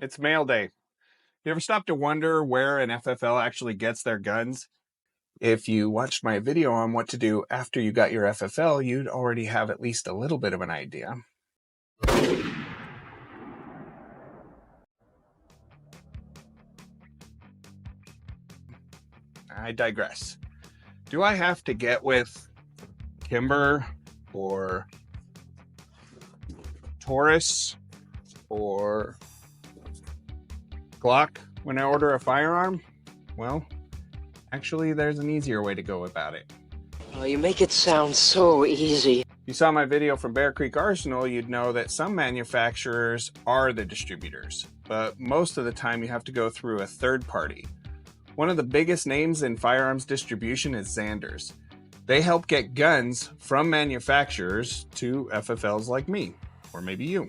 It's mail day. You ever stop to wonder where an FFL actually gets their guns? If you watched my video on what to do after you got your FFL, you'd already have at least a little bit of an idea. I digress. Do I have to get with Kimber or Taurus or Glock when I order a firearm? Well, actually, there's an easier way to go about it. Oh, you make it sound so easy. If you saw my video from Bear Creek Arsenal, you'd know that some manufacturers are the distributors, but most of the time you have to go through a third party. One of the biggest names in firearms distribution is Zanders. They help get guns from manufacturers to FFLs like me, or maybe you.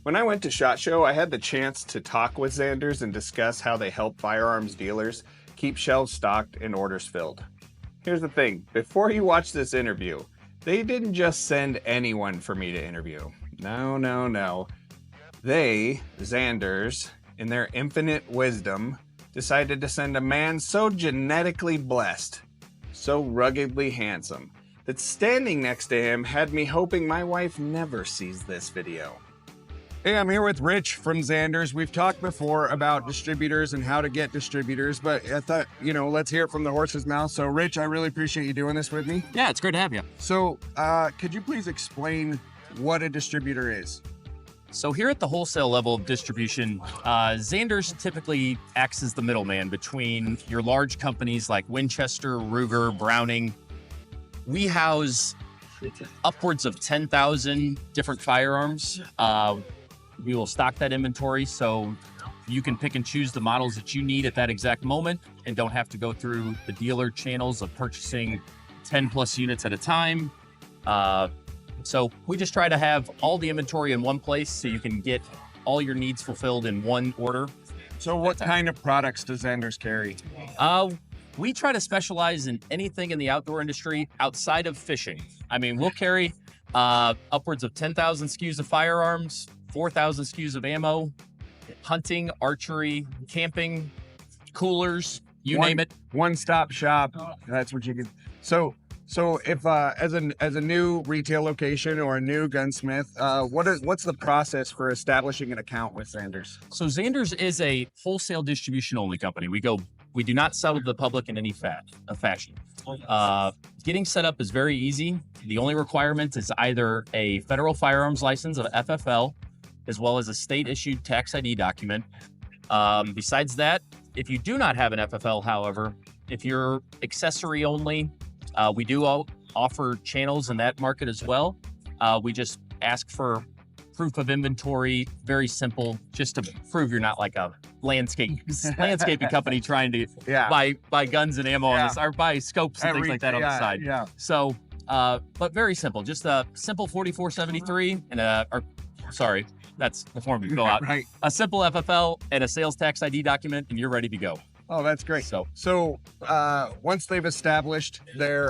When I went to SHOT Show, I had the chance to talk with Zanders and discuss how they help firearms dealers keep shelves stocked and orders filled. Here's the thing, before you watch this interview, they didn't just send anyone for me to interview. No. They, Zanders, in their infinite wisdom, decided to send a man so genetically blessed, so ruggedly handsome, that standing next to him had me hoping my wife never sees this video. Hey, I'm here with Rich from Zanders. We've talked before about distributors and how to get distributors, but I thought, let's hear it from the horse's mouth. So Rich, I really appreciate you doing this with me. Yeah, it's great to have you. So could you please explain what a distributor is? So here at the wholesale level of distribution, Zanders typically acts as the middleman between your large companies like Winchester, Ruger, Browning. We house upwards of 10,000 different firearms. We will stock that inventory so you can pick and choose the models that you need at that exact moment and don't have to go through the dealer channels of purchasing 10 plus units at a time. So we just try to have all the inventory in one place so you can get all your needs fulfilled in one order. So what kind of products does Zanders carry? We try to specialize in anything in the outdoor industry outside of fishing. I mean, we'll carry upwards of 10,000 SKUs of firearms, 4,000 SKUs of ammo, hunting, archery, camping, coolers, you name it. One-stop shop. That's what you can. So if as a new retail location or a new gunsmith, what's the process for establishing an account with Zanders? So Zanders is a wholesale distribution only company. We do not sell to the public in any fashion. Getting set up is very easy. The only requirement is either a federal firearms license of FFL, as well as a state-issued tax ID document. Besides that, if you do not have an FFL, however, if you're accessory only, we do offer channels in that market as well. We just ask for proof of inventory, very simple, just to prove you're not like a landscaping company trying to buy guns and ammo on this, or buy scopes and things like that on the side. Yeah. So, but very simple, just a simple 4473 and that's the form you fill out. Right. A simple FFL and a sales tax ID document, and you're ready to go. Oh, that's great. So once they've established their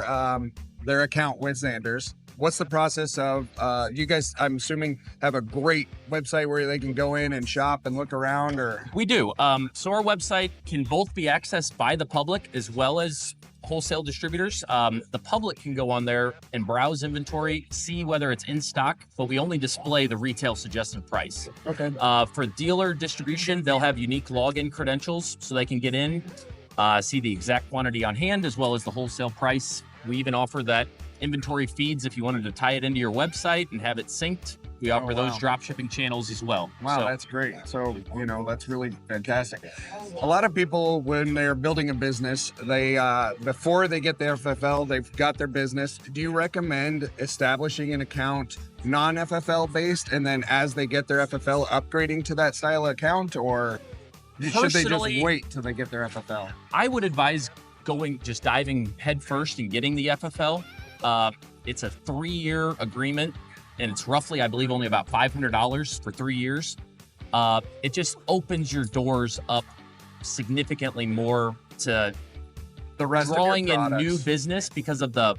account with Zanders, what's the process of, you guys, I'm assuming, have a great website where they can go in and shop and look around, or? We do. So our website can both be accessed by the public as well as wholesale distributors. The public can go on there and browse inventory, see whether it's in stock, but we only display the retail suggested price. Okay. For dealer distribution, they'll have unique login credentials so they can get in, see the exact quantity on hand as well as the wholesale price. We even offer that inventory feeds if you wanted to tie it into your website and have it synced. We offer those drop shipping channels as well. Wow, that's great. So, that's really fantastic. A lot of people, when they're building a business, they before they get their FFL, they've got their business. Do you recommend establishing an account non-FFL based, and then as they get their FFL, upgrading to that style account, or should they just wait till they get their FFL? I would advise diving head first and getting the FFL. It's a 3-year agreement, and it's roughly, I believe, only about $500 for 3 years. It just opens your doors up significantly more to the rest drawing of your in products. new business because of the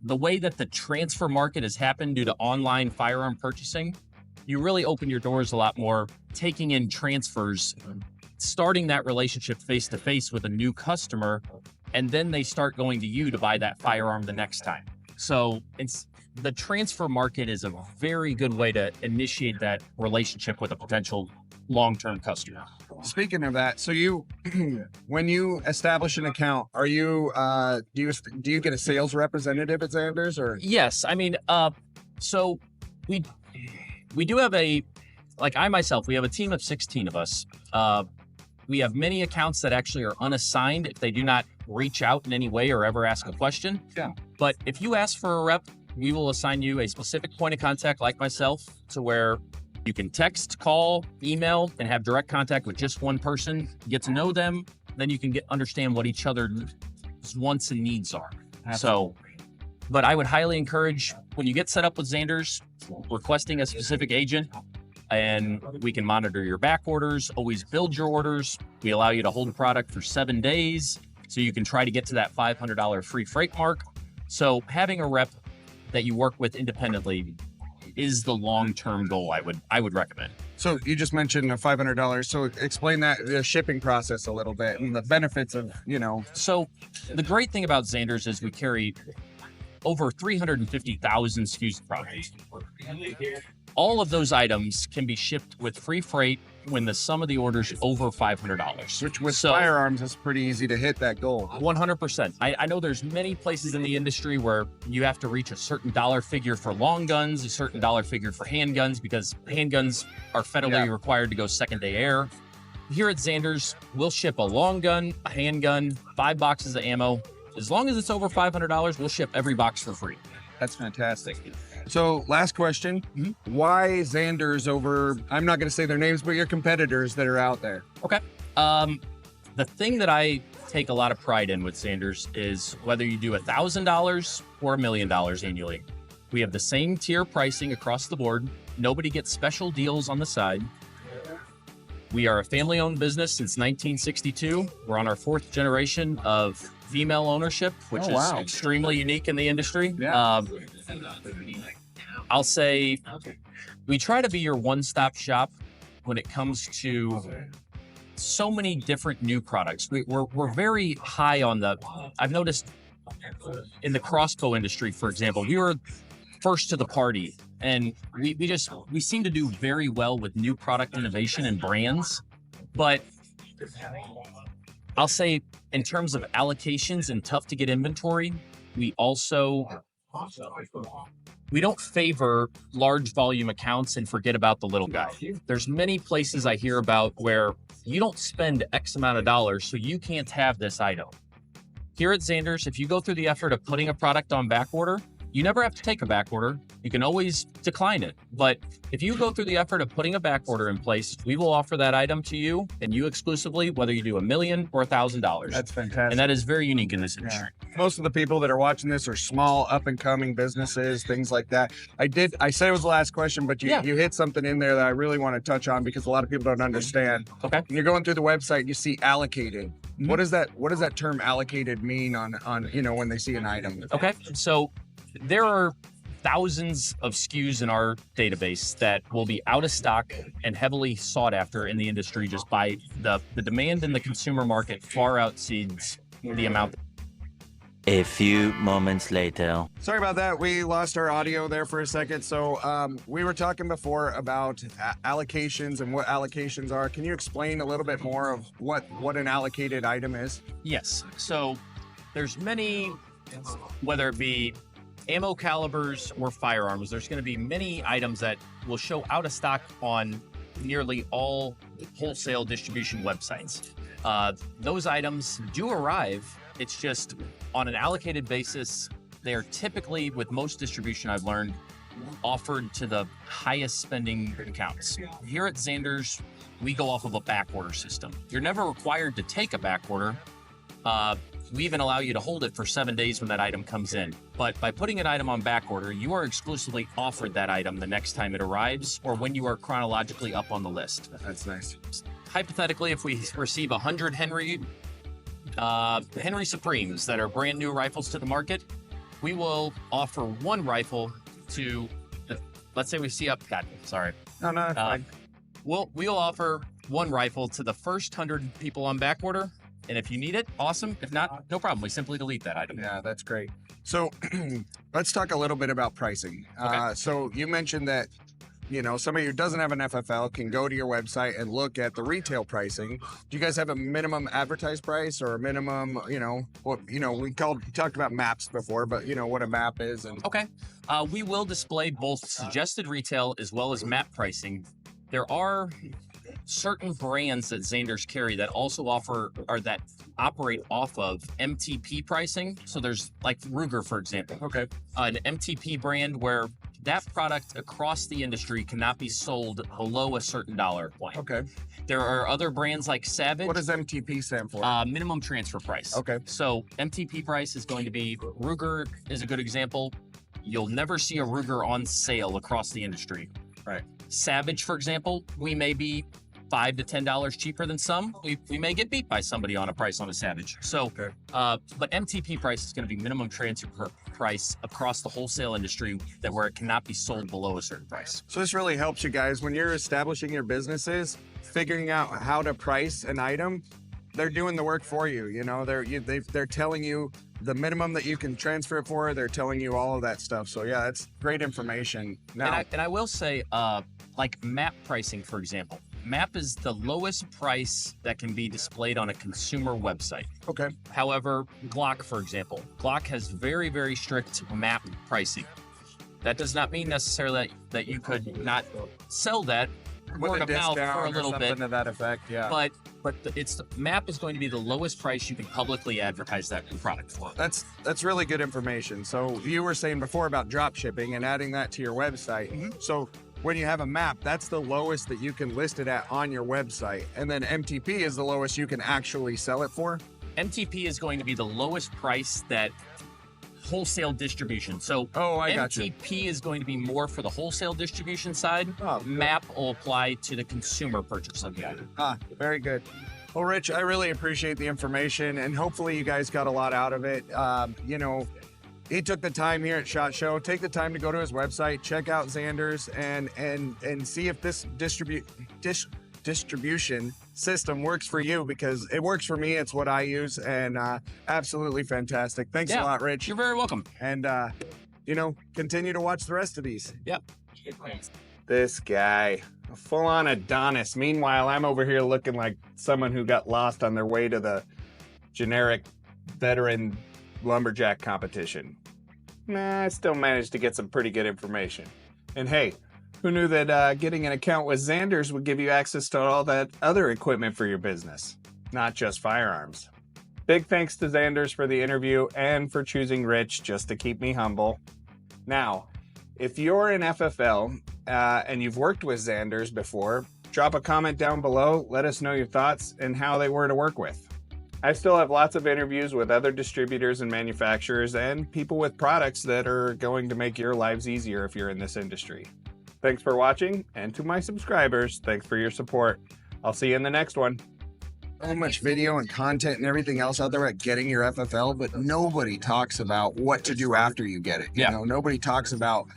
way that the transfer market has happened due to online firearm purchasing. you really open your doors a lot more, taking in transfers, starting that relationship face to face with a new customer, and then they start going to you to buy that firearm the next time. So the transfer market is a very good way to initiate that relationship with a potential long-term customer. Speaking of that, so you, when you establish an account, are you, do you get a sales representative at Zanders, or? Yes, I mean, so we do have like I myself, we have a team of 16 of us. We have many accounts that actually are unassigned if they do not reach out in any way or ever ask a question. Yeah. But if you ask for a rep, we will assign you a specific point of contact like myself, to where you can text, call, email, and have direct contact with just one person, get to know them, then you can understand what each other's wants and needs are. Absolutely. But I would highly encourage, when you get set up with Zanders, requesting a specific agent, and we can monitor your back orders, always build your orders. We allow you to hold a product for 7 days, so you can try to get to that $500 free freight mark. So having a rep that you work with independently is the long-term goal I would recommend. So you just mentioned a $500. So explain the shipping process a little bit and the benefits of, So the great thing about Zanders is we carry over 350,000 SKUs of products. All of those items can be shipped with free freight when the sum of the orders is over $500. Which with firearms, it's pretty easy to hit that goal. 100%. I know there's many places in the industry where you have to reach a certain dollar figure for long guns, a certain dollar figure for handguns, because handguns are federally required to go second-day air. Here at Zanders, we'll ship a long gun, a handgun, 5 boxes of ammo. As long as it's over $500, we'll ship every box for free. That's fantastic. So last question, why Zanders over, I'm not going to say their names, but your competitors that are out there? Okay. The thing that I take a lot of pride in with Zanders is whether you do $1,000 or $1 million annually, we have the same tier pricing across the board. Nobody gets special deals on the side. We are a family-owned business since 1962. We're on our 4th generation of female ownership, which is extremely unique in the industry. Yeah. I'll say we try to be your one-stop shop when it comes to so many different new products. We're very high on I've noticed in the crossbow industry, for example, we were first to the party, and we seem to do very well with new product innovation and brands. But I'll say in terms of allocations and tough to get inventory, we don't favor large volume accounts and forget about the little guy. There's many places I hear about where you don't spend X amount of dollars, so you can't have this item. Here at Zanders, if you go through the effort of putting a product on back order, you never have to take a back order. You can always decline it. But if you go through the effort of putting a back order in place, we will offer that item to you and you exclusively, whether you do $1 million or $1,000. That's fantastic. And that is very unique in this industry. Most of the people that are watching this are small, up-and-coming businesses, things like that. I said it was the last question, but you hit something in there that I really want to touch on because a lot of people don't understand. Okay. When you're going through the website, you see allocated. What does that term allocated mean on when they see an item? Okay. So there are thousands of SKUs in our database that will be out of stock and heavily sought after in the industry just by the demand in the consumer market far exceeds the amount. A few moments later. Sorry about that. We lost our audio there for a second. So we were talking before about allocations and what allocations are. Can you explain a little bit more of what an allocated item is? Yes. So there's many, whether it be ammo calibers or firearms, there's going to be many items that will show out of stock on nearly all wholesale distribution websites. Those items do arrive. It's just on an allocated basis. They are typically, with most distribution I've learned, offered to the highest spending accounts. Here at Zanders, we go off of a back order system. You're never required to take a back order. We even allow you to hold it for 7 days when that item comes in. But by putting an item on back order, you are exclusively offered that item the next time it arrives or when you are chronologically up on the list. That's nice. Hypothetically, if we receive 100 Henry Supremes that are brand new rifles to the market, we will offer one rifle to, let's say we see up, No, no, that's fine. We'll offer one rifle to the first 100 people on back order. And if you need it, awesome. If not, no problem. We simply delete that item. Yeah, that's great. So let's talk a little bit about pricing. Okay. So you mentioned that, somebody who doesn't have an FFL can go to your website and look at the retail pricing. Do you guys have a minimum advertised price or a minimum, we talked about maps before, but what a map is? And Okay. We will display both suggested retail as well as map pricing. There are certain brands that Zanders carry that also offer or that operate off of MTP pricing. So there's like Ruger, for example. Okay. An MTP brand where that product across the industry cannot be sold below a certain dollar point. Okay. There are other brands like Savage. What does MTP stand for? Minimum transfer price. Okay. So MTP price is going to be, Ruger is a good example. You'll never see a Ruger on sale across the industry. Right. Savage, for example, we may be $5 to $10 cheaper than some. We may get beat by somebody on a price on a Savage. So, Okay. but MTP price is going to be minimum transfer price across the wholesale industry where it cannot be sold below a certain price. So this really helps you guys when you're establishing your businesses, figuring out how to price an item. They're doing the work for you. They're telling you the minimum that you can transfer it for. They're telling you all of that stuff. So yeah, that's great information. Now, And I will say, like map pricing, for example. Map is the lowest price that can be displayed on a consumer website. okay. However, Glock, for example, Glock has very, very strict map pricing. That does not mean necessarily that you could not sell that word of mouth for a little bit, to that effect. Yeah. but map is going to be the lowest price you can publicly advertise that product for. That's really good information. So you were saying before about drop shipping and adding that to your website. Mhm. So when you have a map, that's the lowest that you can list it at on your website. And then MTP is the lowest you can actually sell it for. MTP is going to be the lowest price that wholesale distribution. So I got you. MTP is going to be more for the wholesale distribution side. Oh, Map will apply to the consumer purchase of the item. Very good. Well, Rich, I really appreciate the information, and hopefully you guys got a lot out of it. He took the time here at SHOT Show. Take the time to go to his website, check out Zanders, and see if this distribution system works for you, because it works for me. It's what I use, and absolutely fantastic. Thanks a lot, Rich. You're very welcome. And continue to watch the rest of these. Yep. This guy, a full-on Adonis. Meanwhile, I'm over here looking like someone who got lost on their way to the generic veteran lumberjack competition. I still managed to get some pretty good information. And hey, who knew that getting an account with Zanders would give you access to all that other equipment for your business, not just firearms. Big thanks to Zanders for the interview and for choosing Rich just to keep me humble. Now, if you're an FFL and you've worked with Zanders before, drop a comment down below. Let us know your thoughts and how they were to work with. I still have lots of interviews with other distributors and manufacturers and people with products that are going to make your lives easier if you're in this industry. Thanks for watching, and to my subscribers, thanks for your support. I'll see you in the next one. So much video and content and everything else out there about getting your FFL, but nobody talks about what to do after you get it. Nobody talks about,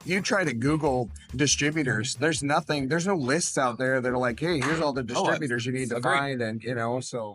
you try to Google distributors, there's no lists out there that are like, hey, here's all the distributors you need to find, and so